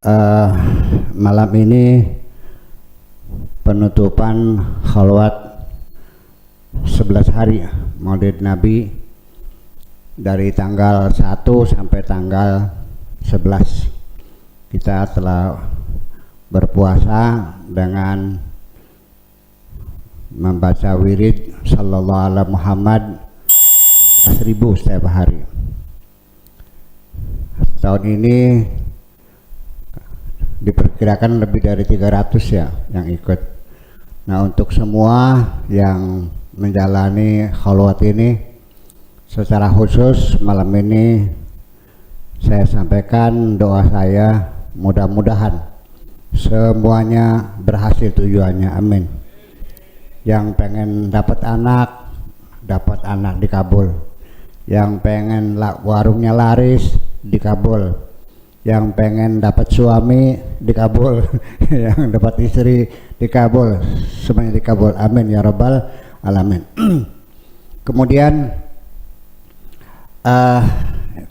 eh, malam ini penutupan khalwat 11 hari Maulid Nabi dari tanggal 1 sampai tanggal 11. Kita telah berpuasa dengan membaca wirid sallallahu alaihi Muhammad 11.000 setiap hari. Tahun ini diperkirakan lebih dari 300 ya yang ikut. Nah, untuk semua yang menjalani khalwat ini secara khusus malam ini saya sampaikan doa saya, mudah-mudahan semuanya berhasil tujuannya, amin. Yang pengen dapat anak dikabul, yang pengen warungnya laris dikabul, yang pengen dapat suami dikabul, yang dapat istri dikabul, semuanya dikabul, amin ya rabbal alamin. Kemudian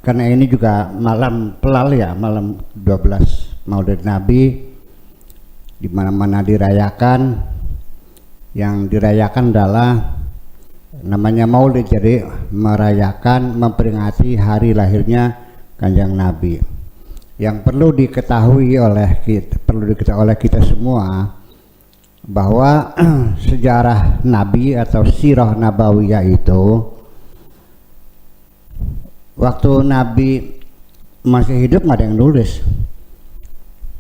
karena ini juga malam pelal ya, malam 12 Maulid Nabi, di mana-mana dirayakan. Yang dirayakan adalah namanya Maulid, jadi merayakan, memperingati hari lahirnya Kanjeng Nabi. Yang perlu diketahui oleh kita semua bahwa sejarah Nabi atau sirah nabawiyah itu, waktu Nabi masih hidup nggak ada yang nulis,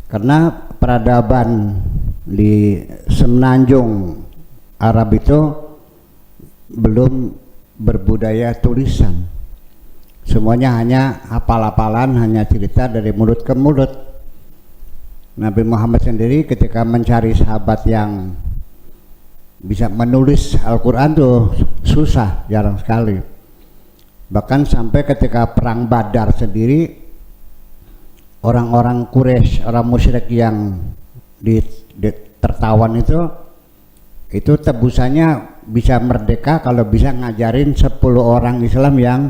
karena peradaban di semenanjung Arab itu belum berbudaya tulisan. Semuanya hanya hafal-hafalan, hanya cerita dari mulut ke mulut. Nabi Muhammad sendiri ketika mencari sahabat yang bisa menulis Al-Quran tuh susah, jarang sekali. Bahkan sampai ketika perang Badar sendiri, orang-orang Quraisy, orang musyrik yang tertawan itu tebusannya bisa merdeka kalau bisa ngajarin 10 orang Islam yang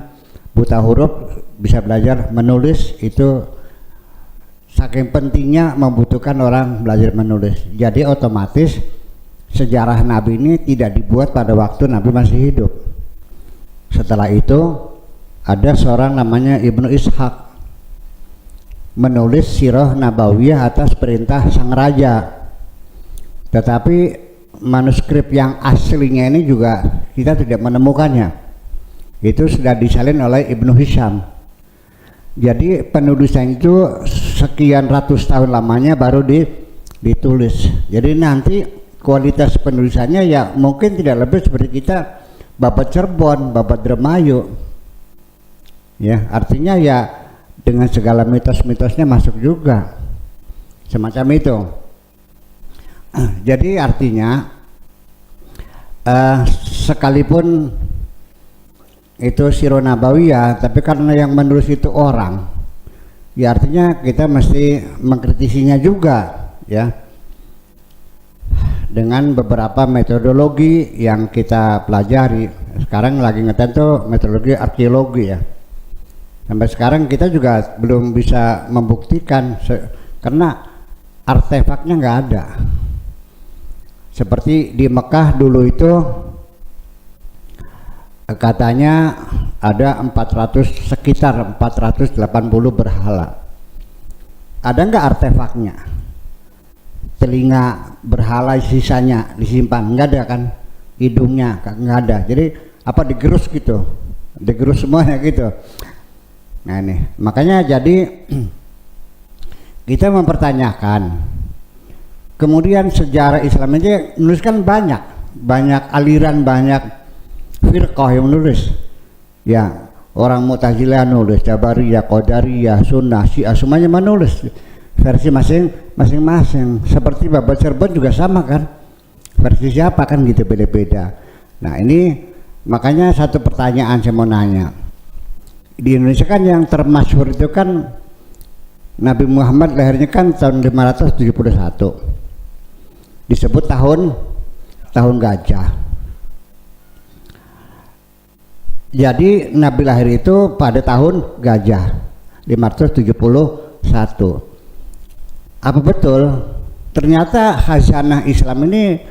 buta huruf bisa belajar menulis. Itu saking pentingnya membutuhkan orang belajar menulis. Jadi otomatis sejarah Nabi ini tidak dibuat pada waktu Nabi masih hidup. Setelah itu ada seorang namanya Ibnu Ishaq menulis sirah nabawiyah atas perintah sang raja. Tetapi manuskrip yang aslinya ini juga kita tidak menemukannya. Itu sudah disalin oleh Ibnu Hisham. Jadi penulisan itu sekian ratus tahun lamanya baru ditulis. Jadi nanti kualitas penulisannya ya mungkin tidak lebih seperti kita babat Cirebon, babat Dremayu. Ya, artinya ya dengan segala mitos-mitosnya masuk juga. Semacam itu. Jadi artinya sekalipun itu sirah nabawiyah, tapi karena yang menulis itu orang, ya artinya kita mesti mengkritisinya juga ya, dengan beberapa metodologi yang kita pelajari. Sekarang lagi ngetes tuh metodologi arkeologi ya. Sampai sekarang kita juga belum bisa membuktikan karena artefaknya nggak ada. Seperti di Mekah dulu itu katanya ada sekitar 480 berhala. Ada nggak artefaknya? Telinga berhala sisanya disimpan, nggak ada kan? Hidungnya nggak ada. Jadi apa digerus gitu? Digerus semuanya gitu. Nah ini makanya jadi kita mempertanyakan. Kemudian sejarah Islam aja menuliskan banyak aliran, banyak firqah yang menulis. Ya, orang Mu'tazilah nulis, Jabariyah, Qadariyah, Sunnah, Syiah, semuanya menulis versi masing-masing. Seperti babat Cirebon juga sama kan? Versi siapa kan gitu, beda-beda. Nah ini makanya satu pertanyaan saya mau nanya. Di Indonesia kan yang termasyhur itu kan Nabi Muhammad lahirnya kan tahun 571. Disebut tahun gajah. Jadi Nabi lahir itu pada tahun gajah 571. Apa betul? Ternyata khazanah Islam ini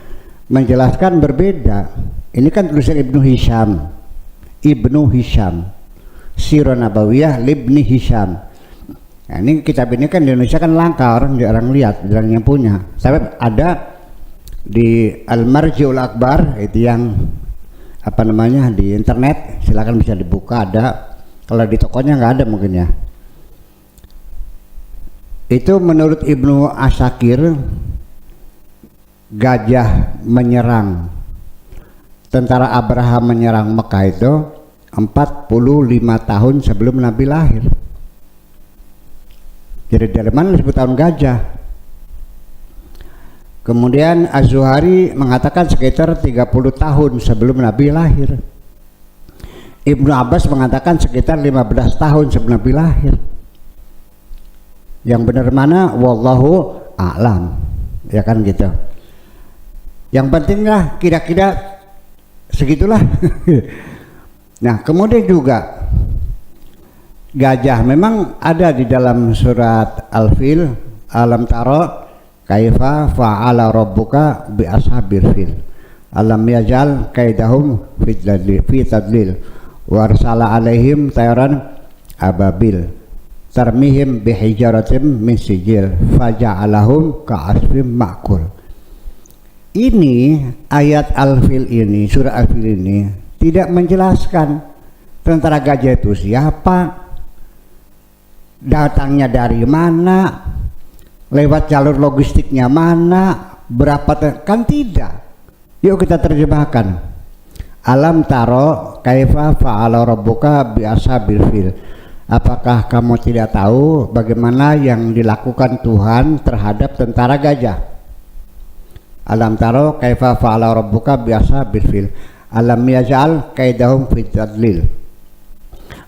menjelaskan berbeda. Ini kan tulisan Ibnu Hisham. Ibnu Hisham. Sirah Nabawiyah Libni Hisham. Nah, ini kitab ini kan di Indonesia kan langka, orang jarang lihat, jarang yang punya. Tapi ada di Al-Marji'ul Akbar, itu yang apa namanya di internet, silakan bisa dibuka, ada. Kalau di tokonya nggak ada mungkin ya. Itu menurut Ibnu Asakir, gajah menyerang, tentara Abraham menyerang Mekah itu 45 tahun sebelum Nabi lahir. Jadi dari mana disebut tahun gajah? Kemudian Az-Zuhari mengatakan sekitar 30 tahun sebelum Nabi lahir. Ibnu Abbas mengatakan sekitar 15 tahun sebelum Nabi lahir. Yang benar mana? Wallahu a'lam. Ya kan gitu. Yang pentinglah kira-kira segitulah. Nah, kemudian juga gajah memang ada di dalam surat Al-Fil, alam taro kaifa fa'ala rabbuka bi ashabil fil alam yajal kaidahum fi tadlil wa arsala alaihim tayran ababil tarmihim bihijaratin min sijil faja'alahum ka'asfim ma'kul. Ini ayat Al-Fil ini, surah Al-Fil ini tidak menjelaskan tentara gajah itu siapa, datangnya dari mana, lewat jalur logistiknya mana, berapa, kan tidak. Yuk kita terjemahkan. Alam taro kaifa fa'ala rabbuka bi ashabil fil. Apakah kamu tidak tahu bagaimana yang dilakukan Tuhan terhadap tentara gajah? Alam taro kaifa fa'ala rabbuka bi ashabil fil. Alam yazal kaidahum fi tadlil.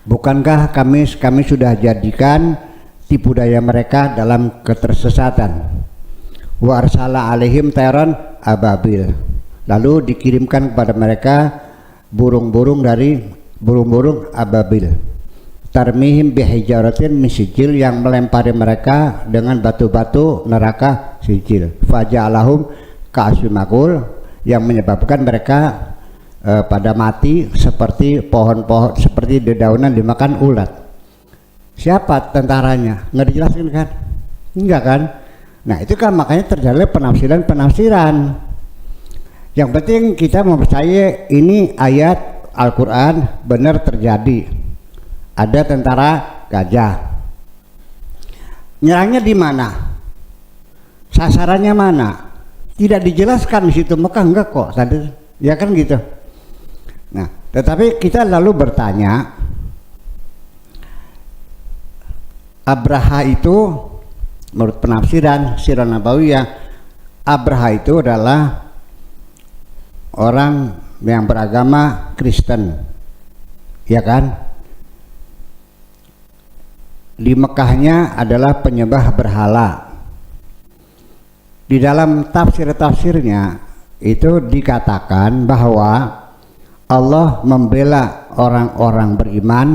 Bukankah kami sudah jadikan tipu daya mereka dalam ketersesatan. Wa arsala alaihim tayran ababil. Lalu dikirimkan kepada mereka burung-burung ababil. Tarmihim bihijaratin min sijil, yang melempari mereka dengan batu-batu neraka sijil. Faja'alahum ka'asfimakul, yang menyebabkan mereka pada mati seperti pohon-pohon, seperti dedaunan dimakan ulat. Siapa tentaranya? Nggak dijelasin kan? Enggak kan? Nah itu kan makanya terjadi penafsiran. Yang penting kita mempercayai ini ayat Al-Quran benar terjadi. Ada tentara gajah. Nyerangnya di mana? Sasarannya mana? Tidak dijelaskan di situ. Mekah enggak kok. Ya kan gitu. Nah, tetapi kita lalu bertanya, Abraha itu menurut penafsiran Sirah Nabawiyah, Abraha itu adalah orang yang beragama Kristen, ya kan? Di Mekahnya adalah penyembah berhala. Di dalam tafsir-tafsirnya itu dikatakan bahwa Allah membela orang-orang beriman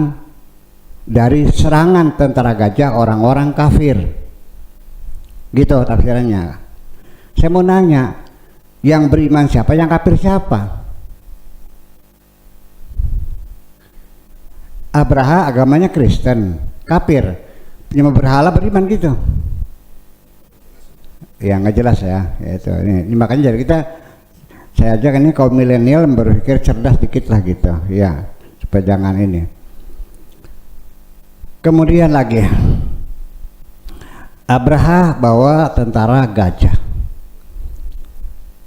dari serangan tentara gajah orang-orang kafir. Gitu tafsirannya. Saya mau nanya, yang beriman siapa, yang kafir siapa? Abraha agamanya Kristen, kafir, penyembah berhala, beriman gitu. Ya nggak jelas ya. Itu ini makanya jadi kita, saya aja kan ini kaum milenial berpikir cerdas dikit lah gitu, ya supaya jangan ini. Kemudian lagi, Abraha bawa tentara gajah.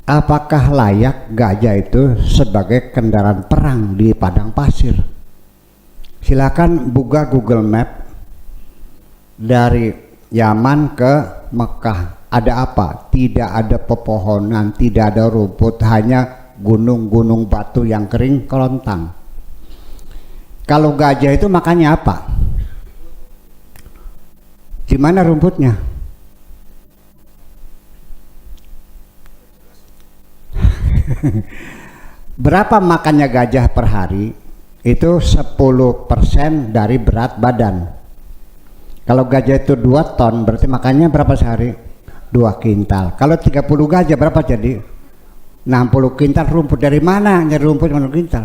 Apakah layak gajah itu sebagai kendaraan perang di padang pasir? Silakan buka Google Map dari Yaman ke Mekah. Ada apa? Tidak ada pepohonan, tidak ada rumput, hanya gunung-gunung batu yang kering kelontang. Kalau gajah itu makannya apa? Di mana rumputnya? Berapa makannya gajah per hari? Itu 10% dari berat badan. Kalau gajah itu 2 ton, berarti makannya berapa sehari? 2 kintal. Kalau 30 gajah berapa jadi? 60 kintal rumput. Dari mana nyari rumput 60 kintal?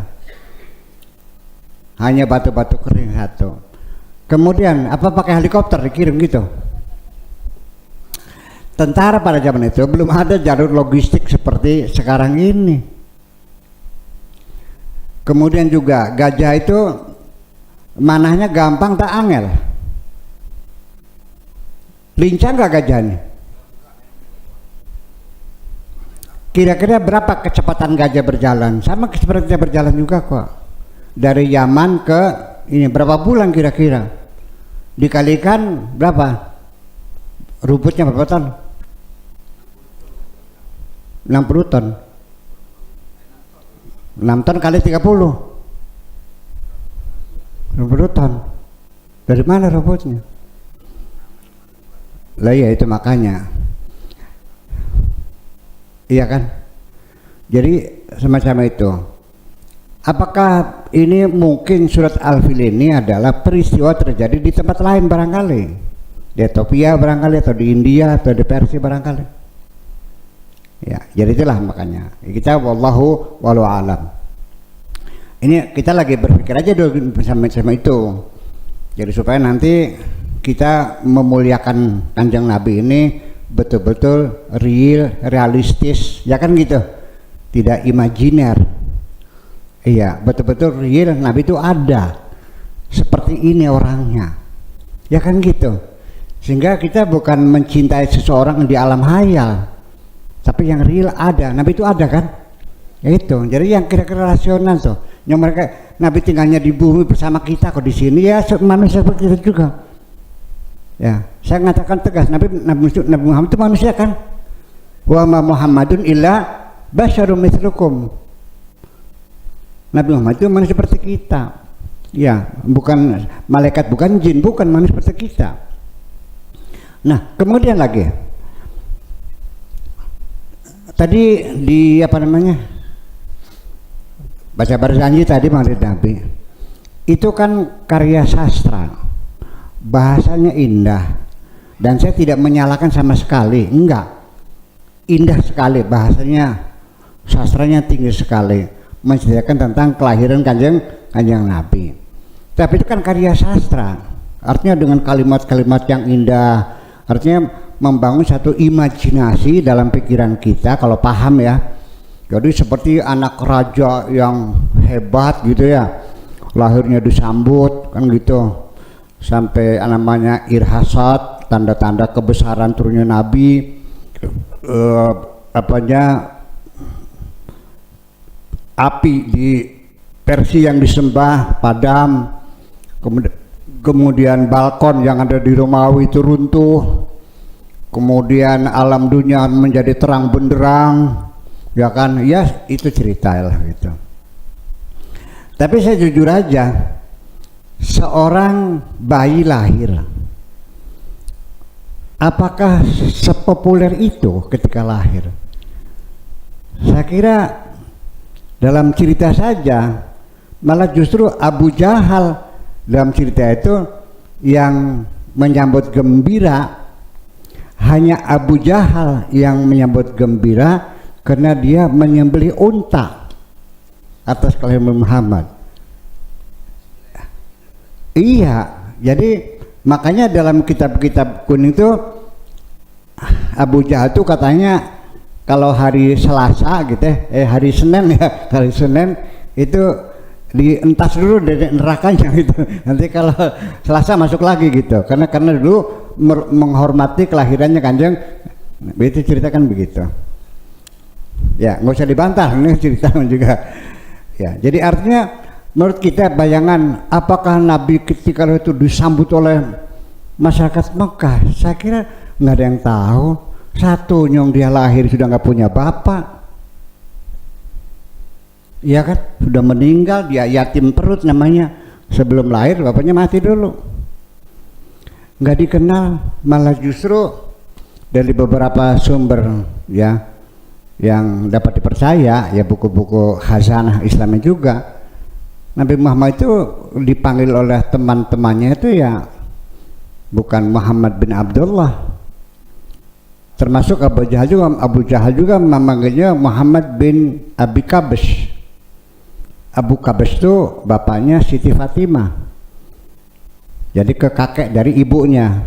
Hanya batu-batu kering satu. Kemudian apa pakai helikopter dikirim gitu? Tentara pada zaman itu belum ada jalur logistik seperti sekarang ini. Kemudian juga gajah itu manahnya gampang tak angel. Lincah nggak gajahnya? Kira-kira berapa kecepatan gajah berjalan? Sama seperti kita berjalan juga kok. Dari Yaman ke ini berapa bulan kira-kira? Dikalikan berapa? Rumputnya berapa ton? 60 ton. 6 ton kali 30. 60 ton. Dari mana rumputnya? Lah ya itu makanya. Iya kan? Jadi semacam itu. Apakah ini mungkin surat Al-Fil ini adalah peristiwa terjadi di tempat lain barangkali? Di Ethiopia barangkali, atau di India, atau di Persia barangkali. Ya, jadi itulah makanya. Kita wallahu alam. Ini kita lagi berpikir aja dulu sama itu. Jadi supaya nanti kita memuliakan Kanjeng Nabi ini betul-betul real, realistis, ya kan gitu. Tidak imajiner. Iya, betul-betul real, Nabi itu ada. Seperti ini orangnya. Ya kan gitu. Sehingga kita bukan mencintai seseorang di alam hayal, tapi yang real ada. Nabi itu ada kan? Ya itu. Jadi yang kira-kira rasional tuh. Yang mereka Nabi tinggalnya di bumi bersama kita kok di sini ya manusia seperti itu juga. Ya, saya mengatakan tegas Nabi Muhammad itu manusia kan? Wa ma Muhammadun illa basyarum mitslukum. Nabi Muhammad itu manusia seperti kita. Ya, bukan malaikat, bukan jin, bukan manusia seperti kita. Nah, kemudian lagi. Tadi di apa namanya? Baca Barzanji tadi Maulid Nabi. Itu kan karya sastra. Bahasanya indah. Dan saya tidak menyalahkan sama sekali, enggak. Indah sekali bahasanya, sastranya tinggi sekali. Menceritakan tentang kelahiran kanjeng Nabi. Tapi itu kan karya sastra, artinya dengan kalimat-kalimat yang indah, artinya membangun satu imajinasi dalam pikiran kita kalau paham ya. Jadi seperti anak raja yang hebat gitu ya, lahirnya disambut kan gitu, sampai namanya irhasat, tanda-tanda kebesaran turunnya Nabi, api di Persia yang disembah padam, kemudian balkon yang ada di Romawi itu runtuh, kemudian alam dunia menjadi terang benderang, ya kan? Ya itu cerita lah gitu. Tapi saya jujur aja, seorang bayi lahir, apakah sepopuler itu ketika lahir? Saya kira dalam cerita saja, malah justru Abu Jahal dalam cerita itu yang menyambut gembira. Hanya Abu Jahal yang menyambut gembira karena dia menyembelih unta atas kelahiran Muhammad. Iya, jadi makanya dalam kitab-kitab kuning itu Abu Jahal itu katanya kalau hari Selasa gitu hari Senin ya, hari Senin itu dientas dulu dari nerakanya gitu. Nanti kalau Selasa masuk lagi gitu. Karena dulu menghormati kelahirannya Kanjeng. Itu ceritakan begitu. Ya, nggak usah dibantah, ini cerita juga. Ya, jadi artinya menurut kita bayangan apakah Nabi ketika itu disambut oleh masyarakat Mekah? Saya kira nggak ada yang tahu. Satu, nyong dia lahir sudah nggak punya bapak, iya kan, sudah meninggal, dia yatim perut namanya. Sebelum lahir bapaknya mati dulu, nggak dikenal. Malah justru dari beberapa sumber ya yang dapat dipercaya, ya buku-buku khazanah Islamnya juga, Nabi Muhammad itu dipanggil oleh teman-temannya itu ya bukan Muhammad bin Abdullah, termasuk Abu Jahal juga memanggilnya Muhammad bin Abi Qabs. Abu Qabs itu bapaknya Siti Fatimah, jadi ke kakek dari ibunya.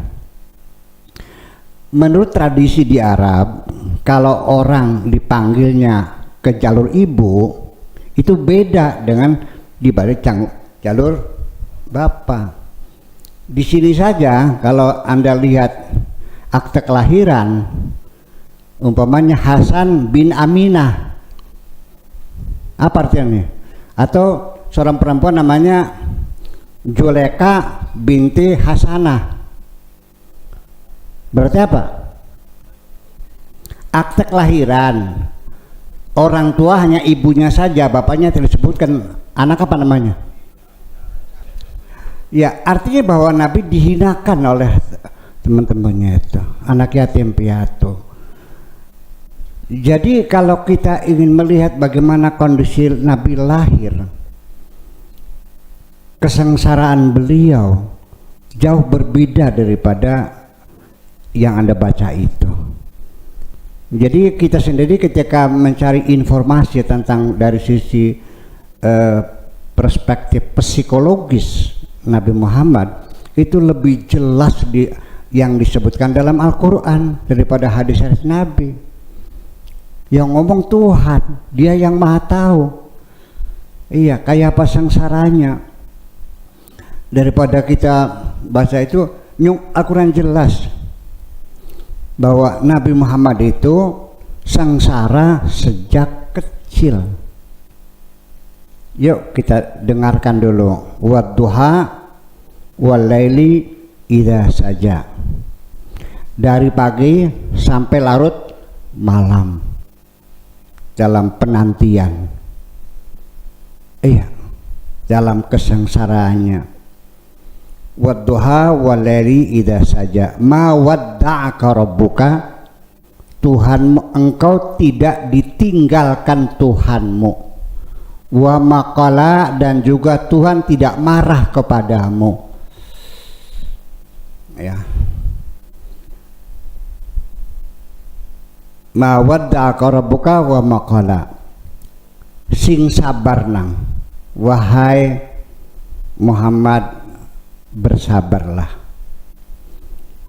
Menurut tradisi di Arab, kalau orang dipanggilnya ke jalur ibu itu beda dengan dibalik jalur bapak. Di sini saja kalau Anda lihat akte kelahiran, umpamanya Hasan bin Aminah, apa artinya? Atau seorang perempuan namanya Juleka binti Hasanah, berarti apa? Akte kelahiran, orang tua hanya ibunya saja, bapaknya tidak disebutkan. Anak apa namanya? Ya, artinya bahwa Nabi dihinakan oleh teman-temannya itu, anak yatim piatu. Jadi kalau kita ingin melihat bagaimana kondisi Nabi lahir, kesengsaraan beliau jauh berbeda daripada yang Anda baca itu. Jadi kita sendiri ketika mencari informasi tentang dari sisi perspektif psikologis Nabi Muhammad, itu lebih jelas yang disebutkan dalam Al-Quran daripada hadis-hadis Nabi. Yang ngomong Tuhan, Dia yang Maha Tahu. Iya, kayak apa sengsaranya. Daripada kita baca itu, Al-Quran jelas bahwa Nabi Muhammad itu sengsara sejak kecil. Yuk kita dengarkan dulu. Wadduha walaili idza saja. Dari pagi sampai larut malam dalam penantian, iya, dalam kesengsaraannya. Wadduha walaili idza saja. Ma wadda'aka rabbuka, Tuhanmu, engkau tidak ditinggalkan Tuhanmu. Wa maqala, dan juga Tuhan tidak marah kepadamu. Ya. Ma wadda'aka rabbuka wa maqala. Sing sabar nang, wahai Muhammad, bersabarlah.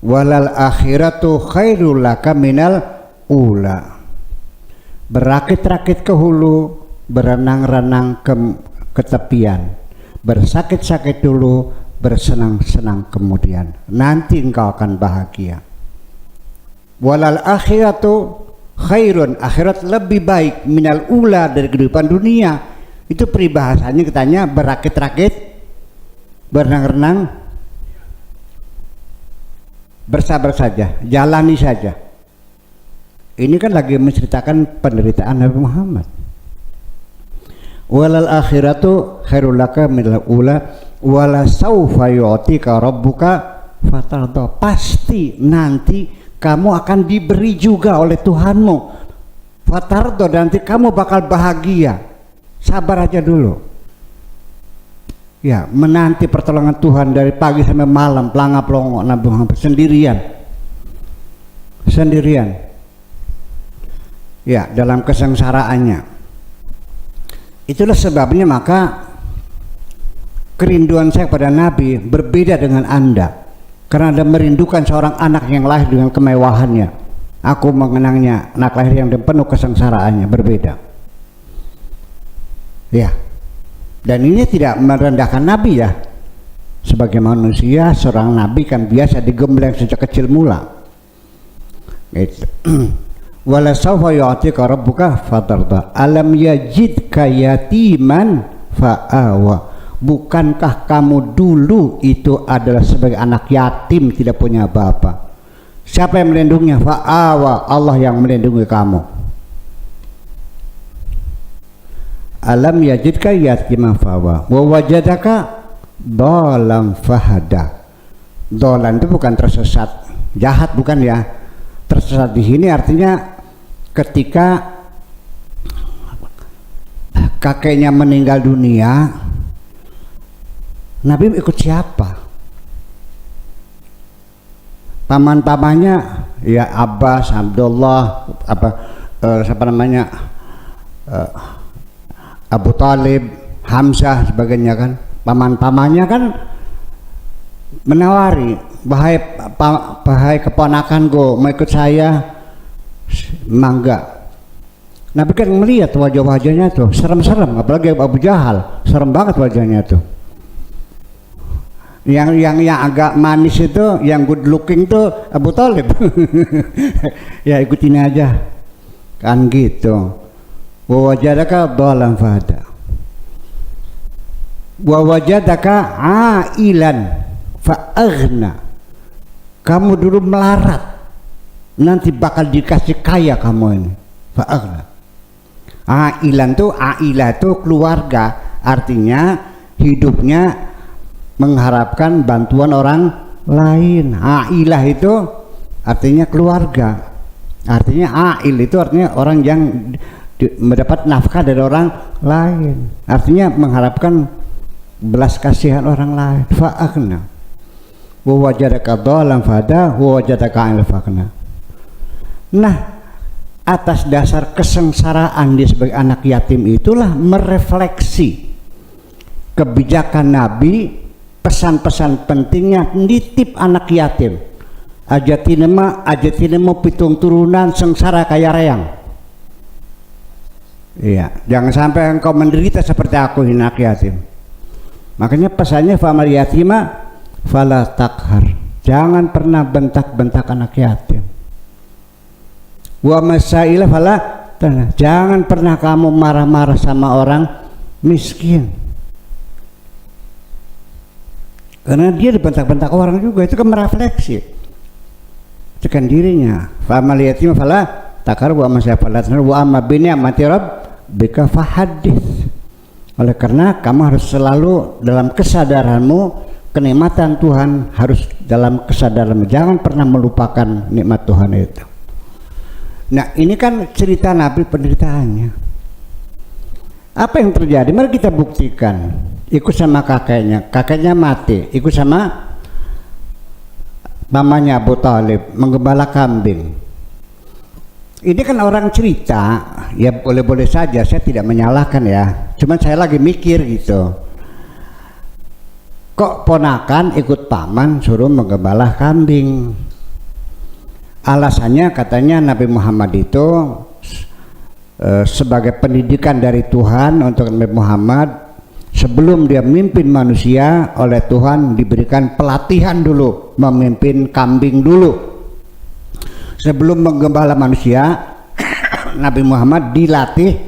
Walal akhiratu khairul laka minal ula. Berakit-rakit ke hulu, berenang-renang ke tepian, bersakit-sakit dulu, bersenang-senang kemudian. Nanti engkau akan bahagia. Walal akhiratu khairun, akhirat lebih baik minal ula, dari kehidupan dunia. Itu peribahasanya katanya berakit-rakit, berenang-renang, bersabar saja, jalani saja. Ini kan lagi menceritakan penderitaan Nabi Muhammad. Walal akhiratu khairul laka minal ula wala saufa yu'tika rabbuka fatarda. Pasti nanti kamu akan diberi juga oleh Tuhanmu fatardo, nanti kamu bakal bahagia. Sabar aja dulu ya, menanti pertolongan Tuhan dari pagi sampai malam, pelangap pelongo Nabi Muhammad sendirian ya, dalam kesengsaraannya. Itulah sebabnya maka kerinduan saya pada Nabi berbeda dengan Anda, karena Anda merindukan seorang anak yang lahir dengan kemewahannya. Aku mengenangnya anak lahir yang penuh kesengsaraannya, berbeda. Ya, dan ini tidak merendahkan Nabi ya. Sebagai manusia, seorang Nabi kan biasa digembleng sejak kecil mula. Gitu. Wala sawfa yu'tika rabbuka fatarda. Alam yajidka yatiman fa'awa. Bukankah kamu dulu itu adalah sebagai anak yatim, tidak punya bapak? Siapa yang melindunginya? Fa'awa, Allah yang melindungi kamu. Alam yajidka yatiman fa'awa wa wajadaka dhalam fahada. Dhalan itu bukan tersesat, jahat bukan ya. Tersesat di sini artinya ketika kakeknya meninggal dunia, Nabi ikut siapa? Paman-pamannya ya Abbas, Abdullah, siapa namanya, Abu Talib, Hamzah, sebagainya kan, paman-pamannya kan menawari, bahai keponakan go mau ikut saya, mangga. Nabi kan melihat wajah-wajahnya tuh serem-serem, apalagi Abu Jahal, serem banget wajahnya tuh. Yang agak manis itu, yang good looking tuh Abu Talib. Ya ikutin aja, kan gitu. Wa wajadaka dhalan fahada, wa wajadaka ailan fa aghna. Kamu dulu melarat, nanti bakal dikasih kaya kamu ini. Fa aghna. Ailan tuh, ailah tuh keluarga, artinya hidupnya mengharapkan bantuan orang lain. Ailah itu artinya keluarga, artinya ail itu artinya orang yang mendapat nafkah dari orang lain, artinya mengharapkan belas kasihan orang lain. Fa'aghna wa wajadaka dhalan fahada wa wajadaka ailan fa'aghna. Nah, atas dasar kesengsaraan dia sebagai anak yatim itulah merefleksi kebijakan Nabi, pesan-pesan pentingnya nitip anak yatim. Ajatinema pitung turunan sengsara kaya reyang. Iya, jangan sampai engkau menderita seperti aku anak yatim. Makanya pesannya famal yatima fala takhar. Jangan pernah bentak-bentak anak yatim. Wa masaila fala, jangan pernah kamu marah-marah sama orang miskin, karena dia dibentak-bentak orang juga. Itu kan merefleksi, tekan dirinya. Famal yatim fala takar wa masaila fala wa amma bi ni'mati rabbika fahaddits. Oleh karena kamu harus selalu dalam kesadaranmu, kenikmatan Tuhan harus dalam kesadaranmu, jangan pernah melupakan nikmat Tuhan itu. Nah, ini kan cerita Nabi penderitaannya. Apa yang terjadi? Mari kita buktikan. Ikut sama kakeknya mati, ikut sama mamanya Abu Talib menggembala kambing. Ini kan orang cerita, ya boleh-boleh saja, saya tidak menyalahkan ya. Cuman saya lagi mikir gitu. Kok ponakan ikut paman suruh menggembala kambing? Alasannya katanya Nabi Muhammad itu sebagai pendidikan dari Tuhan untuk Nabi Muhammad, sebelum dia memimpin manusia oleh Tuhan diberikan pelatihan dulu, memimpin kambing dulu. Sebelum menggembala manusia, Nabi Muhammad dilatih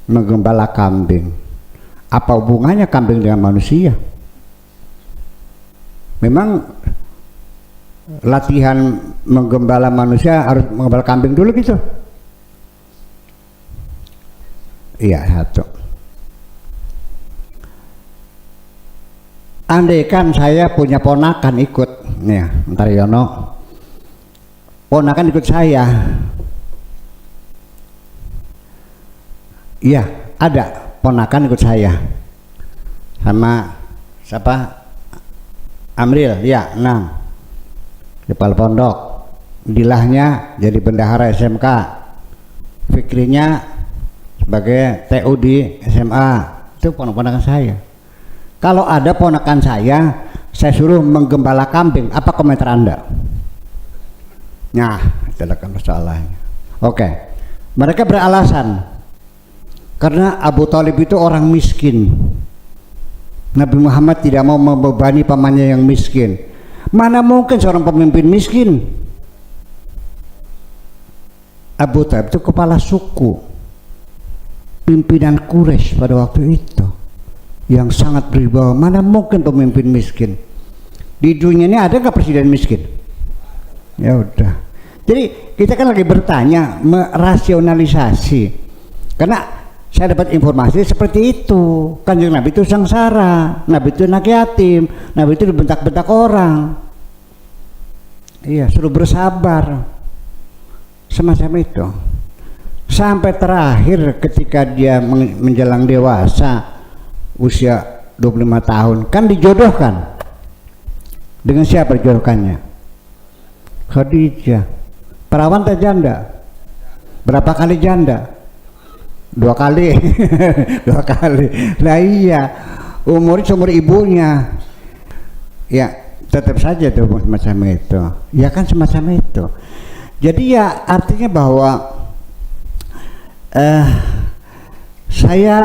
menggembala kambing. Apa hubungannya kambing dengan manusia? Memang latihan menggembala manusia harus menggembala kambing dulu gitu? Iya, satu. Andaikan saya punya ponakan ikut, nih, ntar Yono, ponakan ikut saya. Iya, ada ponakan ikut saya. Sama siapa? Amril, ya, 6. Kepala pondok, Dilahnya jadi bendahara SMK, Fikrinya sebagai TU di SMA. Itu ponakan saya. Kalau ada ponakan saya suruh menggembala kambing, apa komentar Anda? Nah, itulah kan masalahnya. Oke, mereka beralasan karena Abu Talib itu orang miskin. Nabi Muhammad tidak mau membebani pamannya yang miskin. Mana mungkin seorang pemimpin miskin? Abu Talib itu kepala suku, pimpinan Quraisy pada waktu itu, yang sangat berwibawa. Mana mungkin pemimpin miskin? Di dunia ini ada nggak presiden miskin? Ya udah. Jadi kita kan lagi bertanya, merasionalisasi. Karena saya dapat informasi seperti itu. Kanjeng Nabi itu sengsara, Nabi itu anak yatim, Nabi itu dibentak-bentak orang. Iya, suruh bersabar. Semacam itu. Sampai terakhir ketika dia menjelang dewasa, usia 25 tahun, kan dijodohkan. Dengan siapa dijodohkannya? Khadijah. Perawan atau janda? Berapa kali janda? 2 kali. 2 kali. Lah iya, umurnya seumur ibunya. Ya, tetap saja tuh semacam itu. Ya kan semacam itu. Jadi ya artinya bahwa saya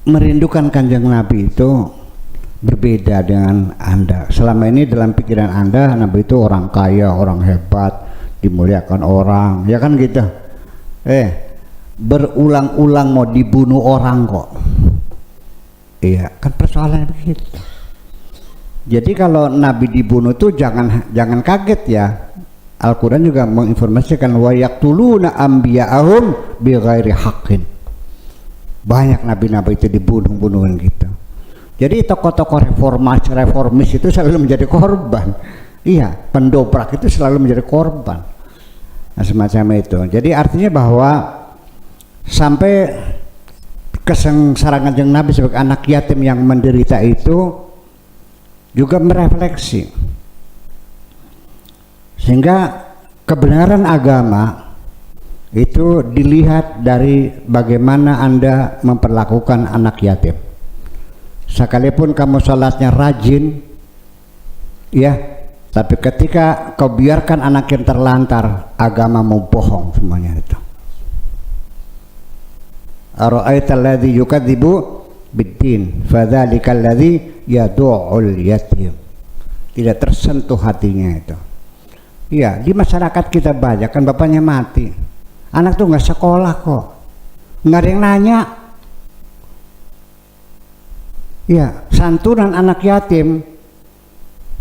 merindukan Kanjeng Nabi itu berbeda dengan Anda. Selama ini dalam pikiran Anda, Nabi itu orang kaya, orang hebat, dimuliakan orang, ya kan gitu. Berulang-ulang mau dibunuh orang kok. Iya, kan persoalannya begitu. Jadi kalau Nabi dibunuh tuh jangan kaget ya. Al-Quran juga menginformasikan wa yaqtuluna anbiya'ahum bighairi haqqin. Banyak nabi-nabi itu dibunuh-bunuhin gitu. Jadi tokoh-tokoh reformis itu selalu menjadi korban. Iya, pendobrak itu selalu menjadi korban. Nah, semacam itu. Jadi artinya bahwa sampai kesengsaraan Kanjeng Nabi sebagai anak yatim yang menderita itu juga merefleksi, sehingga kebenaran agama itu dilihat dari bagaimana Anda memperlakukan anak yatim. Sekalipun kamu sholatnya rajin, ya, tapi ketika kau biarkan anak yang terlantar, agamamu bohong semuanya itu. Ara'aital ladzi yukadzibu biddin fadzalikal ladzi yadu'ul yatim. Tidak tersentuh hatinya itu. Iya, di masyarakat kita banyak kan bapaknya mati, anak tuh nggak sekolah kok, nggak ada yang nanya. Ya, santunan anak yatim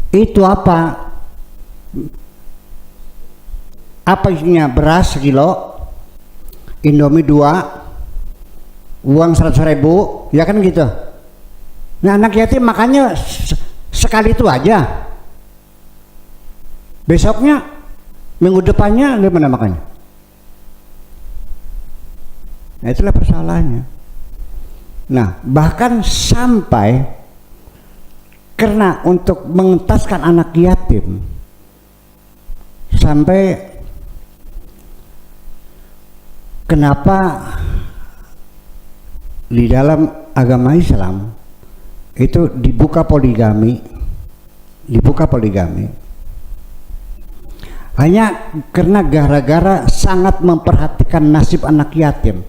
itu apa? Apa isinya? Beras sekilo, Indomie 2, uang 100.000, ya kan gitu. Nah, anak yatim makanya sekali itu aja. Besoknya, minggu depannya gimana makanya? Nah, itulah persoalannya. Nah, bahkan sampai karena untuk mengentaskan anak yatim, sampai kenapa di dalam agama Islam itu dibuka poligami, hanya karena gara-gara sangat memperhatikan nasib anak yatim.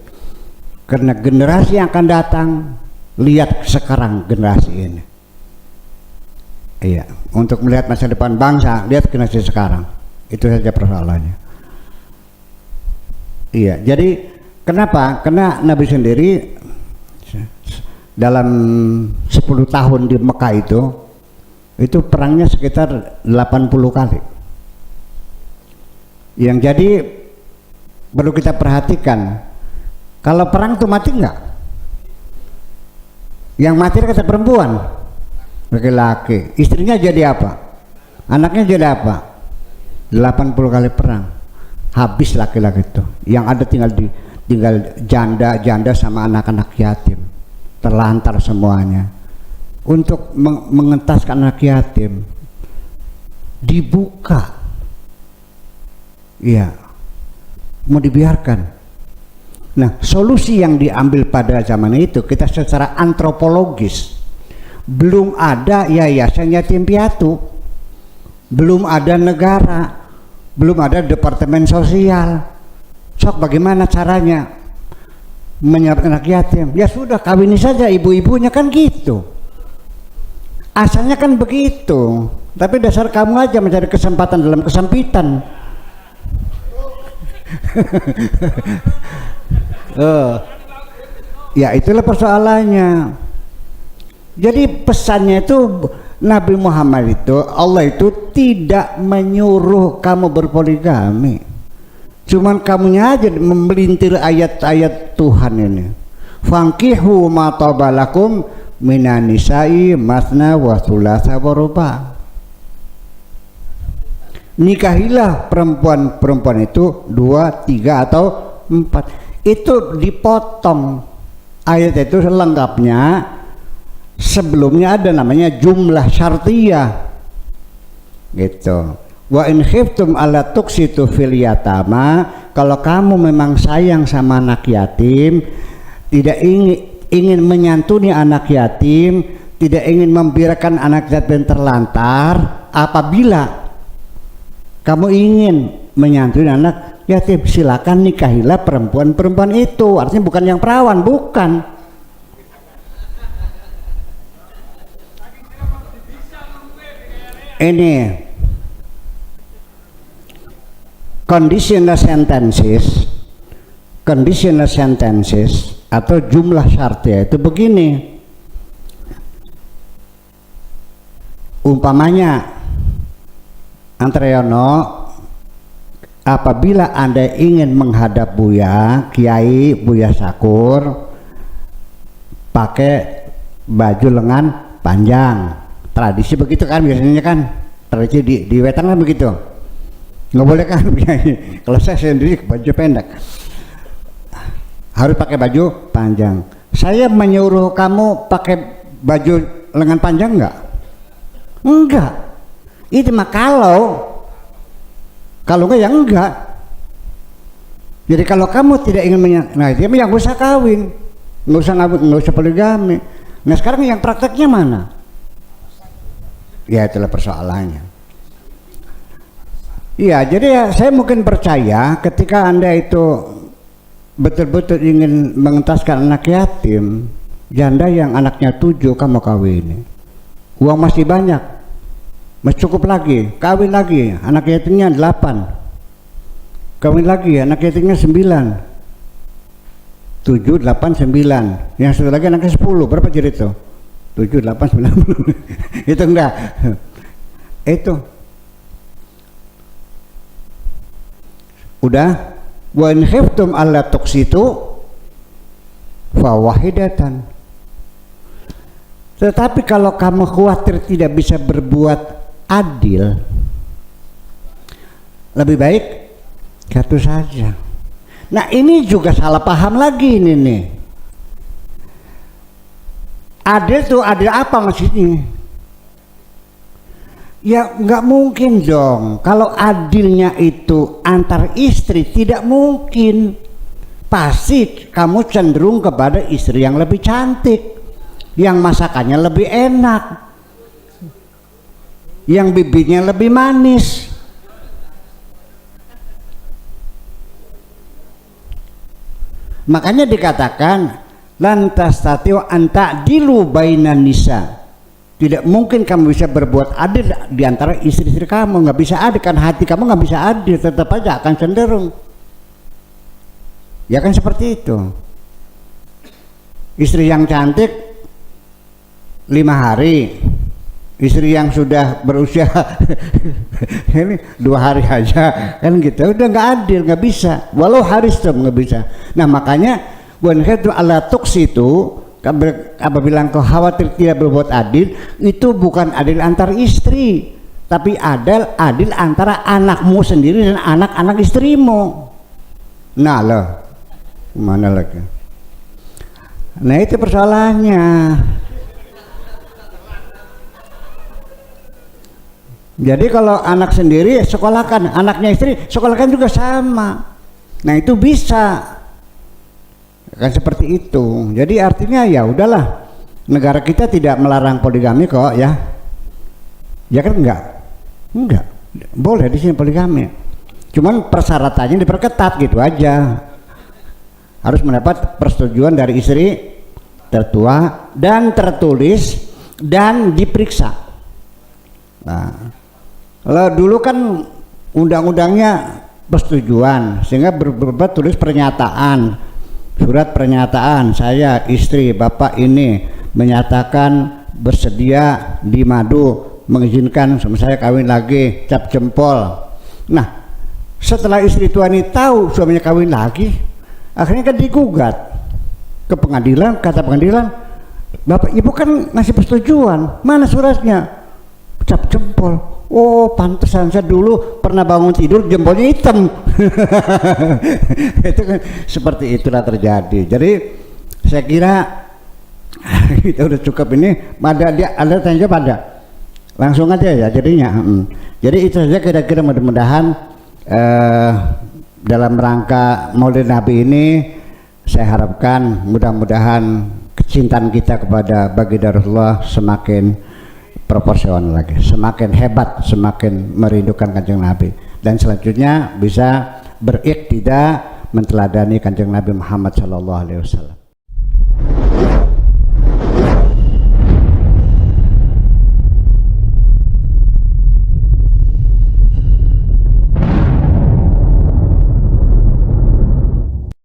Karena generasi yang akan datang, lihat sekarang generasi ini. Iya, untuk melihat masa depan bangsa, lihat generasi sekarang. Itu saja persoalannya. Iya, jadi kenapa? Karena Nabi sendiri dalam 10 tahun di Mekah itu perangnya sekitar 80 kali. Yang jadi perlu kita perhatikan, kalau perang itu mati enggak? Yang mati kata perempuan, laki-laki. Istrinya jadi apa? Anaknya jadi apa? 80 kali perang, habis laki-laki itu. Yang ada tinggal janda sama anak-anak yatim, terlantar semuanya. Untuk mengentaskan anak yatim, dibuka, iya, mau dibiarkan. Nah, solusi yang diambil pada zaman itu, kita secara antropologis, belum ada yayasan yatim piatu, belum ada negara, belum ada departemen sosial. Sok bagaimana caranya menyelamatkan anak yatim? Ya sudah, kawini saja ibu-ibunya, kan gitu. Asalnya kan begitu, tapi dasar kamu aja mencari kesempatan dalam kesempitan. Ya itulah persoalannya. Jadi pesannya itu, Nabi Muhammad itu, Allah itu tidak menyuruh kamu berpoligami, cuman kamunya aja memelintir ayat-ayat Tuhan ini. Fankihu ma tabalakum minan nisa'i masna wa thulatha wa ruba'. Nikahilah perempuan-perempuan itu 2, 3 atau 4. Itu dipotong ayat itu selengkapnya. Sebelumnya ada namanya jumlah syartiyah gitu. Wa in khiftum alla tuqsitu fil yatama, kalau kamu memang sayang sama anak yatim, tidak ingin menyantuni anak yatim, tidak ingin membiarkan anak yatim terlantar, apabila kamu ingin menyantuni anak yatim, silakan nikahilah perempuan-perempuan itu. Artinya bukan yang perawan, bukan. Ini conditional sentences atau jumlah syaratnya itu begini. Umpamanya, Antrayono, apabila Anda ingin menghadap Buya Kiai Buya Sakur, pakai baju lengan panjang. Tradisi begitu kan biasanya kan, tradisi di wetan kan begitu. Nggak boleh kan kalau saya sendiri baju pendek, harus pakai baju panjang. Saya menyuruh kamu pakai baju lengan panjang enggak, itu mah kalau enggak ya enggak. Jadi kalau kamu tidak ingin nah itu yang usah kawin, nggak usah poligami. Nah sekarang yang prakteknya mana? Ya itulah persoalannya. Iya, jadi ya saya mungkin percaya ketika Anda itu betul-betul ingin mengentaskan anak yatim, janda yang anaknya 7 kamu kawin, uang masih banyak, masih cukup lagi, kawin lagi, anak yatimnya 8, kawin lagi, anak yatimnya 9, 7, 8, 9, yang satu lagi anaknya 10, berapa jadi itu? 7, 8, 9 itu enggak, itu udah. Wa in khiftum alla tuqsitu fa wahidatan. Tetapi kalau kamu khawatir tidak bisa berbuat adil, lebih baik satu saja. Nah ini juga salah paham lagi ini nih. Adil tuh adil apa maksudnya? Ya nggak mungkin dong. Kalau adilnya itu antar istri, tidak mungkin. Pasti kamu cenderung kepada istri yang lebih cantik, yang masakannya lebih enak, yang bibirnya lebih manis. Makanya dikatakan lantas tatiu anta dilu bainan nisa. Tidak mungkin kamu bisa berbuat adil di antara istri-istri kamu, nggak bisa adil kan, hati kamu nggak bisa adil, tetap aja akan cenderung. Ya kan seperti itu. Istri yang cantik 5 hari, istri yang sudah berusia ini 2 hari aja kan gitu, udah nggak adil, nggak bisa. Walau haris tuh nggak bisa. Nah makanya bukan itu ala tuks itu. Apabila engkau khawatir tidak berbuat adil, itu bukan adil antar istri, tapi adil antara anakmu sendiri dan anak-anak istrimu. Nah loh, mana lagi? Nah itu persoalannya. Jadi kalau anak sendiri sekolahkan, anaknya istri sekolahkan juga sama. Nah itu bisa. Kan seperti itu. Jadi artinya ya udahlah, negara kita tidak melarang poligami kok ya. Ya kan enggak boleh di sini poligami, cuman persyaratannya diperketat gitu aja. Harus mendapat persetujuan dari istri tertua dan tertulis dan diperiksa. Nah kalau dulu kan undang-undangnya persetujuan, sehingga berbuat tulis pernyataan, surat pernyataan, saya istri bapak ini menyatakan bersedia di madu, mengizinkan sama saya kawin lagi, cap jempol. Nah setelah istri tua ini tahu suaminya kawin lagi, akhirnya kan digugat ke pengadilan. Kata pengadilan, bapak ibu kan ngasih persetujuan, mana suratnya? Cap jempol. Oh pantesan saya dulu pernah bangun tidur jempolnya hitam. Itu kan seperti itulah terjadi. Jadi saya kira kita udah cukup ini. Ada tanya pada langsung aja ya jadinya. Jadi itu saja kira-kira, mudah-mudahan dalam rangka Maulid Nabi ini saya harapkan mudah-mudahan kecintaan kita kepada Baginda Rasulullah semakin proporsional lagi, semakin hebat, semakin merindukan Kanjeng Nabi, dan selanjutnya bisa beriktida menteladani Kanjeng Nabi Muhammad SAW.